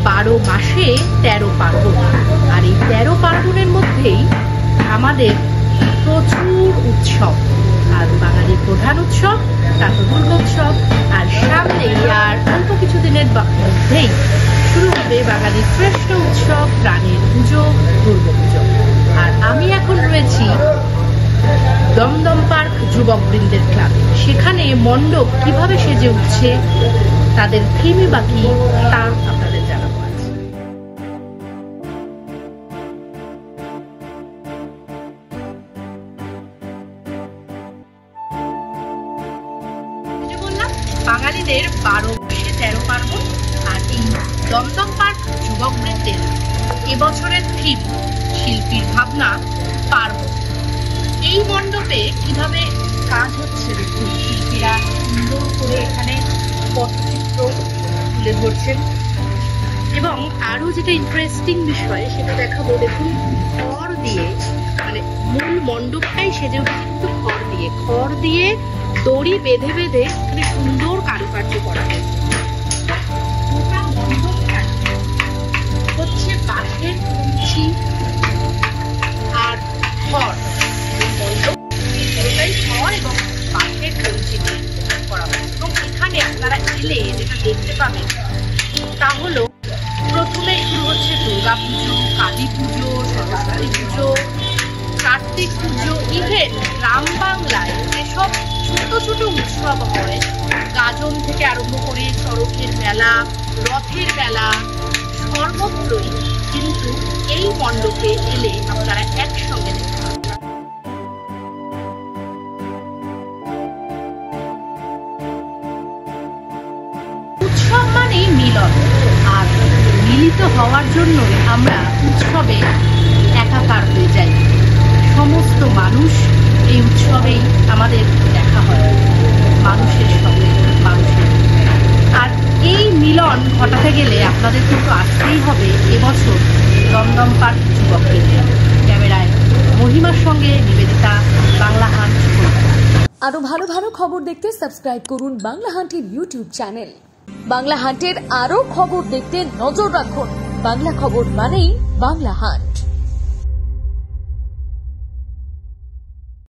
12 মাসে 13 পার্বণ, আর এই 13 পার্বণের মধ্যেই আমাদের প্রচুর উৎসব। আর বাঙালির প্রধান উৎসব তার দুর্গোৎসব, আর সামনেই আর অল্প কিছুদিনের মধ্যেই শুরু হবে বাঙালির শ্রেষ্ঠ উৎসব প্রাণের পুজো, দুর্গাপুজো। আর আমি এখন রয়েছি দমদম পার্ক যুবকবৃন্দের ক্লাবে। সেখানে মণ্ডপ কিভাবে সেজে উঠছে, তাদের থিমই বাকি, তা আপনাদের জানাবো আজ। বললাম বাঙালিদের 12 মাসে 13 পার্বণ, আর এই দমদম পার্ক যুবকবৃন্দের এবছরের থিম শিল্পীর ভাবনা পার্বণ। এই মণ্ডপে কিভাবে কাজ হচ্ছে দেখুন, শিল্পীরা সুন্দর করে এখানে পটচিত্র তুলে ধরছেন। এবং আরো যেটা ইন্টারেস্টিং বিষয় সেটা দেখাবো, দেখুন খড় দিয়ে, মানে মূল মণ্ডপটাই সেজে উঠেছে কিন্তু খড় দিয়ে দড়ি বেঁধে বেঁধে এখানে সুন্দর কারুকার্য করা হয়েছে। গোটা মণ্ডপটা হচ্ছে বাঁশের কঞ্চি আর খড়, পুরোটাই খড় এবং বাঁশের কঞ্চি করা হয়েছে। এবং এখানে আপনারা এলে যেটা দেখতে পাবেন তা হলো, প্রথমে শুরু হচ্ছে দুর্গা পুজো, কালী পুজো, সরস্বতী পুজো, কার্তিক পুজো, ইভেন গ্রাম বাংলায় যেসব ছোট ছোট উৎসব হয়, গাজন থেকে আরম্ভ করে চড়কের মেলা, রথের মেলা, সর্বত্রই কিন্তু এই মণ্ডপে এলে আপনারা একসঙ্গে দেখতে পাবেন। উৎসব মানেই মিলন, আর মিলিত হওয়ার জন্য আমরা উৎসবে একাকার হয়ে যাই। সমস্ত মানুষ এই উৎসবেই আমাদের দেখা হয়, মানুষের সঙ্গে মানুষের। আর এই মিলন ঘটাতে গেলে আপনাদের কিন্তু আসতেই হবে এবছর দমদম পার্ক যুবকবৃন্দের। ক্যামেরায় মহিমার সঙ্গে নিবেদিতা, বাংলা হান্ট। আরো ভালো ভালো খবর দেখতে সাবস্ক্রাইব করুন বাংলা হান্টের ইউটিউব চ্যানেল। বাংলা হান্টের আরো খবর দেখতে নজর রাখুন। বাংলা খবর মানেই বাংলা হান্ট।